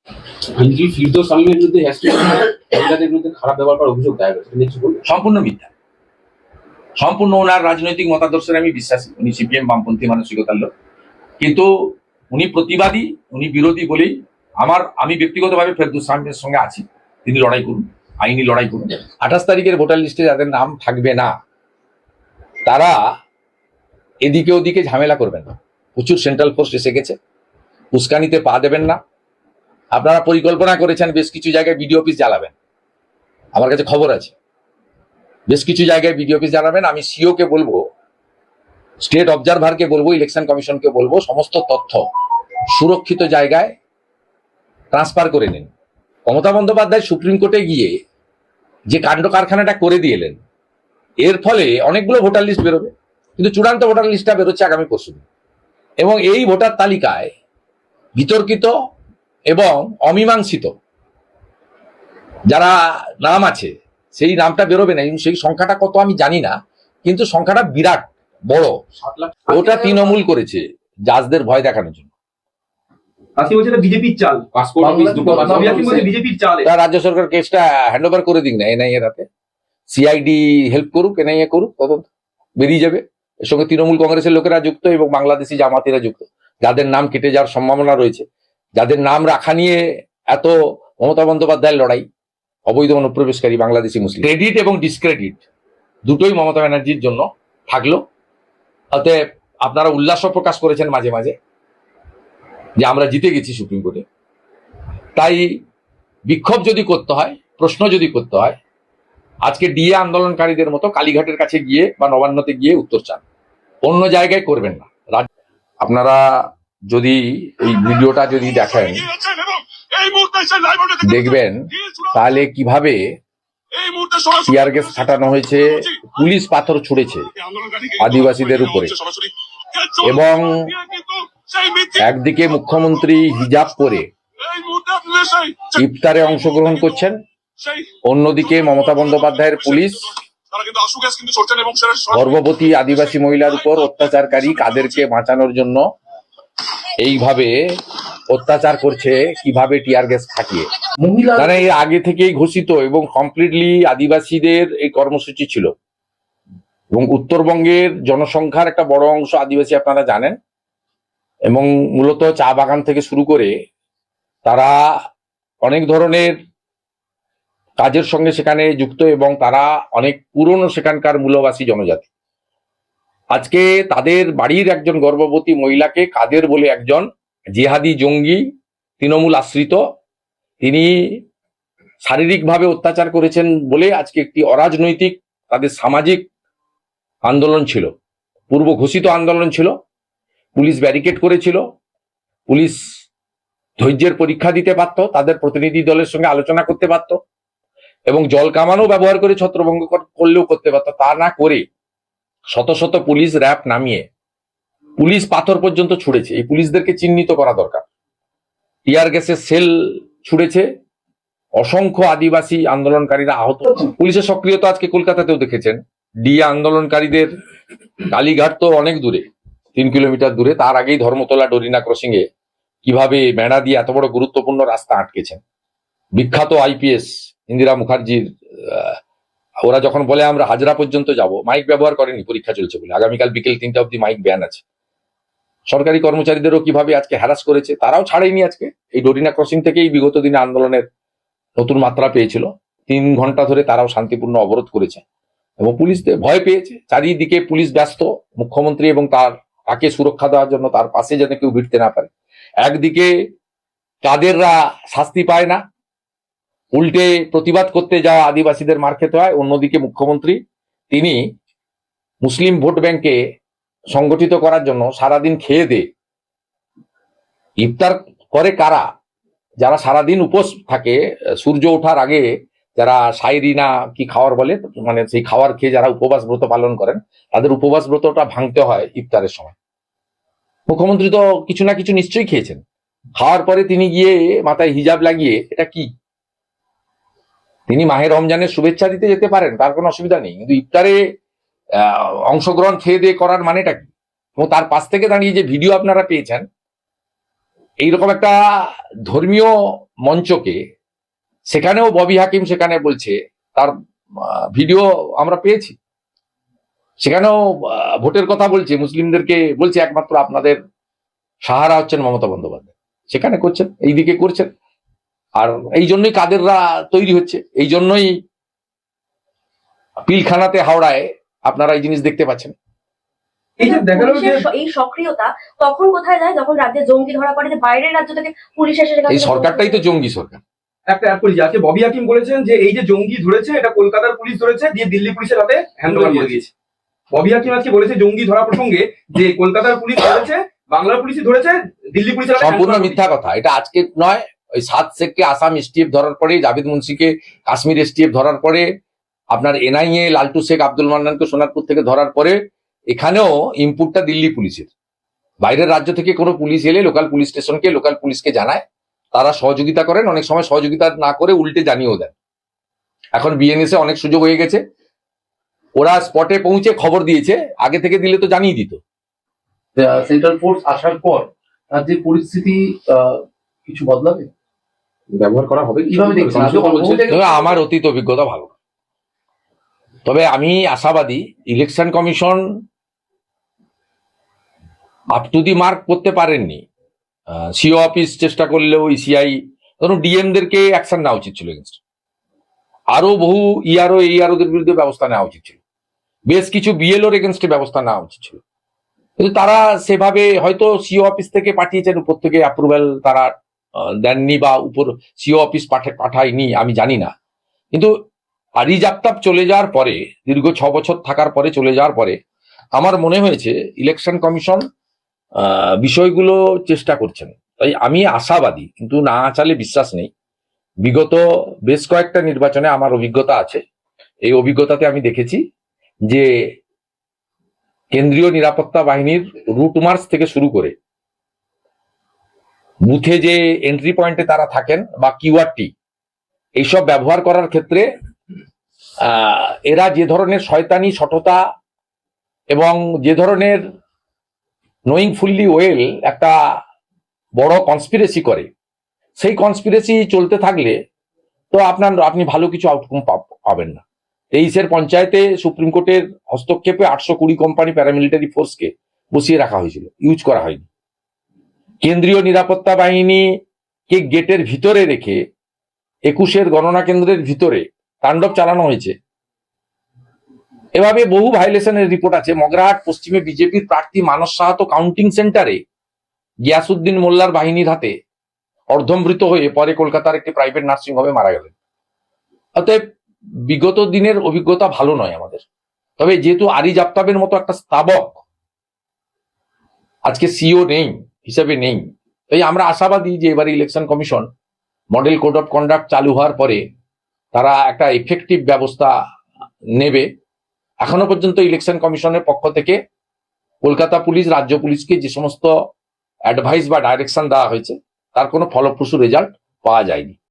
আইনজীবী ফিরদৌস আলমের বিরুদ্ধে মহিলাদের বিরুদ্ধে খারাপ ব্যবহার করার অভিযোগ দায়ের হয়েছে, সম্পূর্ণ মিথ্যা। সম্পূর্ণ ওনার রাজনৈতিক মতাদর্শের আমি বিশ্বাসী। উনি সিপিএম বামপন্থী মানসিকতার লোক, কিন্তু উনি প্রতিবাদী, উনি বিরোধী বলেই আমি ব্যক্তিগতভাবে ফেরদৌস আলমের সঙ্গে আছি। তিনি লড়াই করুন, আইনি লড়াই করুন। 28 তারিখের ভোটার লিস্টে যাদের নাম থাকবে না তারা এদিকে ওদিকে ঝামেলা করবেন না। প্রচুর সেন্ট্রাল ফোর্স এসে গেছে, উস্কানিতে পা দেবেন না। আপনারা পরিকল্পনা করেছেন বেশ কিছু জায়গায় বিডিও অফিস জ্বালাবেন, আমার কাছে খবর আছে বেশ কিছু জায়গায় বিডিও অফিস জ্বালাবেন। আমি সিও কে বলবো, স্টেট অবজারভারকে বলবো, ইলেকশন কমিশনকে বলবো সমস্ত তথ্য সুরক্ষিত জায়গায় ট্রান্সফার করে নিন। মমতা বন্দ্যোপাধ্যায় সুপ্রিম কোর্টে গিয়ে যে কাণ্ড কারখানাটা করে দিয়েলেন, এর ফলে অনেকগুলো ভোটার লিস্ট বেরোবে, কিন্তু চূড়ান্ত ভোটার লিস্টটা বেরোচ্ছে আগামী পরশুদিন। এবং এই ভোটার তালিকায় বিতর্কিত এবং অমীমাংসিত যারা নাম আছে সেই নামটা বেরোবে না। সেই সংখ্যাটা কত আমি জানি না, কিন্তু সংখ্যাটা বিরাট বড়। ওটা তৃণমূল করেছে জাজদের ভয় দেখানোর জন্য। রাজ্য সরকার কেসটা হ্যান্ড ওভার করে দিক না এনআইএ হাতে, সিআইডি হেল্প করুক, এনআইএ করুক, তদন্ত বেরিয়ে যাবে। এর সঙ্গে তৃণমূল কংগ্রেসের লোকেরা যুক্ত এবং বাংলাদেশি জামাতিরা যুক্ত, যাদের নাম কেটে যাওয়ার সম্ভাবনা রয়েছে, যাদের নাম রাখা নিয়ে এত মমতা বন্দ্যোপাধ্যায়ের লড়াই। অবৈধ অনুপ্রবেশকারী বাংলাদেশি মুসলিম, ক্রেডিট এবং ডিসক্রেডিট দুটোই মমতা ব্যানার্জির জন্য থাকলো। অতএব আপনারা উল্লাস প্রকাশ করেছেন মাঝে মাঝে যে আমরা জিতে গেছি সুপ্রিম কোর্টে, তাই বিক্ষোভ যদি করতে হয়, প্রশ্ন যদি করতে হয়, আজকে ডিএ আন্দোলনকারীদের মতো কালীঘাটের কাছে গিয়ে বা নবান্নতে গিয়ে উত্তর চান, অন্য জায়গায় করবেন না। আপনারা যদি এই ভিডিওটা যদি দেখেন, দেখবেন তাহলে কিভাবে টিয়ার গ্যাস ফাটানো হয়েছে, পুলিশ পাথর ছুঁড়েছে আদিবাসীদের উপরে, এবং একদিকে মুখ্যমন্ত্রী হিজাব পরে ইফতারে অংশগ্রহণ করছেন, অন্যদিকে মমতা বন্দ্যোপাধ্যায়ের পুলিশ গর্ভবতী আদিবাসী মহিলার উপর অত্যাচারকারী কাদেরকে বাঁচানোর জন্য এইভাবে অত্যাচার করছে, কিভাবে টিয়ার গ্যাস ফাটিয়ে। মানে এর আগে থেকেই ঘোষিত এবং কমপ্লিটলি আদিবাসীদের এই কর্মসূচি ছিল, এবং উত্তরবঙ্গের জনসংখ্যার একটা বড় অংশ আদিবাসী আপনারা জানেন, এবং মূলত চা বাগান থেকে শুরু করে তারা অনেক ধরনের কাজের সঙ্গে সেখানে যুক্ত, এবং তারা অনেক পুরনো সেখানকার মূলবাসী জনজাতি। আজকে তাদের বাড়ির একজন গর্ভবতী মহিলাকে কাদের বলে একজন জিহাদি জঙ্গি তৃণমূল আশ্রিত, তিনি শারীরিকভাবে অত্যাচার করেছেন বলে আজকে একটি অরাজনৈতিক তাদের সামাজিক আন্দোলন ছিল, পূর্ব ঘোষিত আন্দোলন ছিল। পুলিশ ব্যারিকেড করেছিল, পুলিশ ধৈর্যের পরীক্ষা দিতে পারত, তাদের প্রতিনিধি দলের সঙ্গে আলোচনা করতে পারত, এবং জল কামানও ব্যবহার করে ছত্রভঙ্গ করলেও করতে পারত। তা না করে শত শত পুলিশ র্যাব নামিয়ে পুলিশ পাথর পর্যন্ত ছুঁড়েছে। এই পুলিশদেরকে চিহ্নিত করা দরকার। টিয়ার গ্যাসের সেল ছুঁড়েছে, অসংখ্য আদিবাসী আন্দোলনকারীরা আহত। পুলিশের সক্রিয়তা আজকে কলকাতাতেও দেখেছেন। ডিএ আন্দোলনকারীদের কালীঘাট তো অনেক দূরে, 3 কিলোমিটার দূরে, তার আগেই ধর্মতলা ডোরিনা ক্রসিং এ কিভাবে বেড়া দিয়ে এত বড় গুরুত্বপূর্ণ রাস্তা আটকেছেন। বিখ্যাত আইপিএস ইন্দিরা মুখার্জির, ওরা যখন বলে আমরা হাজরা পর্যন্ত যাব, মাইক ব্যবহার করেনি পরীক্ষা চলছে বলে। আগামীকাল বিকেল 3টা অব্দি মাইক ব্যান আছে। সরকারি কর্মচারীদেরও কিভাবে আজকে হ্যারাস করেছে, তারাও ছাড়েনি। আজকে এই ডোরিনা ক্রসিং থেকেই বিগত দিনে আন্দোলনের নতুন মাত্রা পেয়েছিল। 3 ঘন্টা ধরে তারাও শান্তিপূর্ণ অবরোধ করেছে, এবং পুলিশদের ভয় পেয়েছে। চারিদিকে পুলিশ ব্যস্ত, মুখ্যমন্ত্রী এবং তাকে সুরক্ষা দেওয়ার জন্য, তার পাশে যেন কেউ ভিড়তে না পারে। একদিকে তাদেররা শাস্তি পায় না, উল্টে প্রতিবাদ করতে যাওয়া আদিবাসীদের মার খেতে হয়। অন্যদিকে মুখ্যমন্ত্রী তিনি মুসলিম ভোট ব্যাংকে সংগঠিত করার জন্য সারাদিন খেয়ে দে ইফতার করে কারা, যারা সারাদিন উপোস থাকে, সূর্য ওঠার আগে যারা সাইরি না কি খাওয়ার বলে, মানে সেই খাওয়ার খেয়ে যারা উপবাস ব্রত পালন করেন, তাদের উপবাস ব্রতটা ভাঙতে হয় ইফতারের সময়। মুখ্যমন্ত্রী তো কিছু না কিছু নিশ্চয়ই খেয়েছেন। খাওয়ার পরে তিনি গিয়ে মাথায় হিজাব লাগিয়ে, এটা কি? তিনি মাহে রমজানের শুভেচ্ছা দিতে যেতে পারেন, তার কোনো অসুবিধা নেই, কিন্তু ইফতারে অংশগ্রহণ খেয়ে দিয়ে করার মানেটা কি? এবং তার পাশ থেকে দাঁড়িয়ে যে ভিডিও আপনারা পেয়েছেন, এইরকম একটা ধর্মীয় মঞ্চকে, সেখানেও ববি হাকিম সেখানে বলছে, তার ভিডিও আমরা পেয়েছি, সেখানেও ভোটের কথা বলছে, মুসলিমদেরকে বলছে একমাত্র আপনাদের সাহারা হচ্ছেন মমতা বন্দ্যোপাধ্যায়, সেখানে করছেন, এইদিকে করছেন। আর এই জন্যই কাদেররা তৈরি হচ্ছে, এই জন্যই পিলখানাতে হাওড়ায় আপনারা এই জিনিস দেখতে পাচ্ছেন। এই যে দেখা গেল যে পুলিশের এই সক্রিয়তা তখন কোথায় যায় যখন রাজ্যে জঙ্গি ধরা পড়ে, যে বাইরের রাজ্য থেকে পুলিশ এসে সেখানে এই সরকারটাই তো জঙ্গি সরকার। একটা অ্যাড করি, আজকে ববি হাকিম বলেছেন যে এই যে জঙ্গি ধরেছে এটা কলকাতার পুলিশ ধরেছে, দিয়ে দিল্লি পুলিশের হাতে হ্যান্ডওভার করে দিয়েছে। ববি হাকিম আজকে বলেছে জঙ্গি ধরা প্রসঙ্গে যে কলকাতার পুলিশ ধরেছে, বাংলার পুলিশই ধরেছে, দিল্লি পুলিশের হাতে সম্পূর্ণ hand over মিথ্যা কথা, এটা আজকে নয়। ওই 7 শেখকে আসাম এসটিএফ ধরার পরে, জাভেদ মুন্সিকে কাশ্মীর এসটিএফ ধরার পরে, আপনার এনআইএ লালটু শেখ আব্দুল মান্নানকে সোনারপুর থেকে ধরার পরে, এখানেও ইনপুটটা দিল্লি পুলিশের। বাইরের রাজ্য থেকে কোনো পুলিশ এলে লোকাল পুলিশ স্টেশনকে, লোকাল পুলিশকে জানায়, তারা সহযোগিতা করেন, অনেক সময় সহযোগিতা না করে উল্টে জানিয়েও দেন। এখন বিএনএস এ অনেক সুযোগ হয়ে গেছে, ওরা স্পটে পৌঁছে খবর দিয়েছে, আগে থেকে দিলে তো জানিয়ে দিত। সেন্ট্রাল ফোর্স আসার পর তার যে পরিস্থিতি কিছু বদলাবে, ব্যবহার করা হবে কিভাবে দেখছেন? কমিশন বলছে, তবে আমার অতীত অভিজ্ঞতা ভালো না। তবে আমি আশাবাদী election commission up to the mark করতে পারেননি। সিও অফিস চেষ্টা করলেও ইসিআই, ধরুন ডিএমদেরকে অ্যাকশন নেওয়া উচিত ছিল, এগেনস্ট আরো বহু ইআরও এইআরওদের বিরুদ্ধে ব্যবস্থা নেওয়া উচিত ছিল, বেশ কিছু বিএলওর এগেনস্টে ব্যবস্থা নেওয়া উচিত ছিল, কিন্তু তারা সেভাবে হয়তো সিও অফিস থেকে পাঠিয়েছেন, উপর থেকে অ্যাপ্রুভ্যাল তারা দেননি, বা উপর সিও অফিস পাঠায়নি, আমি জানি না। কিন্তু আরিজ আফতাব চলে যাওয়ার পরে, দীর্ঘ 6 বছর থাকার পরে চলে যাওয়ার পরে, আমার মনে হয়েছে ইলেকশন কমিশন বিষয়গুলো চেষ্টা করছেন। তাই আমি আশাবাদী, কিন্তু না চালে বিশ্বাস নেই। বিগত বেশ কয়েকটা নির্বাচনে আমার অভিজ্ঞতা আছে, এই অভিজ্ঞতাতে আমি দেখেছি যে কেন্দ্রীয় নিরাপত্তা বাহিনীর রুট মার্চ থেকে শুরু করে বুথে যে এন্ট্রি পয়েন্টে তারা থাকেন বা কিউআরটি, এইসব ব্যবহার করার ক্ষেত্রে এরা যে ধরনের শয়তানি সততা এবং যে ধরনের নোয়িং ফুললি ওয়েল একটা বড় কনস্পিরেসি করে, সেই কনস্পিরেসি চলতে থাকলে তো আপনি ভালো কিছু আউটকাম পাবেন না। 23-এর পঞ্চায়েতে সুপ্রিম কোর্টের হস্তক্ষেপে 820 কোম্পানি প্যারামিলিটারি ফোর্সকে বসিয়ে রাখা হয়েছিল, ইউজ করা হয়নি। কেন্দ্রীয় নিরাপত্তা বাহিনীকে গেটের ভিতরে রেখে 21-এর গণনা কেন্দ্রের ভিতরে তাণ্ডব চালানো হয়েছে। এভাবে বহু ভায়োলেশনের রিপোর্ট আছে। মগরাহাট পশ্চিমে বিজেপির প্রার্থী মানস সাহা তো কাউন্টিং সেন্টারে গিয়াসউদ্দিন মোল্লার বাহিনীর হাতে অর্ধমৃত হয়ে পরে কলকাতার একটি প্রাইভেট নার্সিং হোমে মারা গেলেন। অতএব বিগত দিনের অভিজ্ঞতা ভালো নয় আমাদের। তবে যেহেতু আরিজ আফতাবের মতো একটা স্থাবক আজকে সিও নেই, হিসাবে নেই, তাই আমরা আশাবাদী যে এবারে election commission model code of conduct চালু হওয়ার পরে তারা একটা এফেক্টিভ ব্যবস্থা নেবে। এখনো পর্যন্ত ইলেকশন কমিশনের পক্ষ থেকে কলকাতা পুলিশ, রাজ্য পুলিশকে যে সমস্ত অ্যাডভাইস বা ডাইরেকশন দেওয়া হয়েছে তার কোনো ফলপ্রসূ রেজাল্ট পাওয়া যায়নি।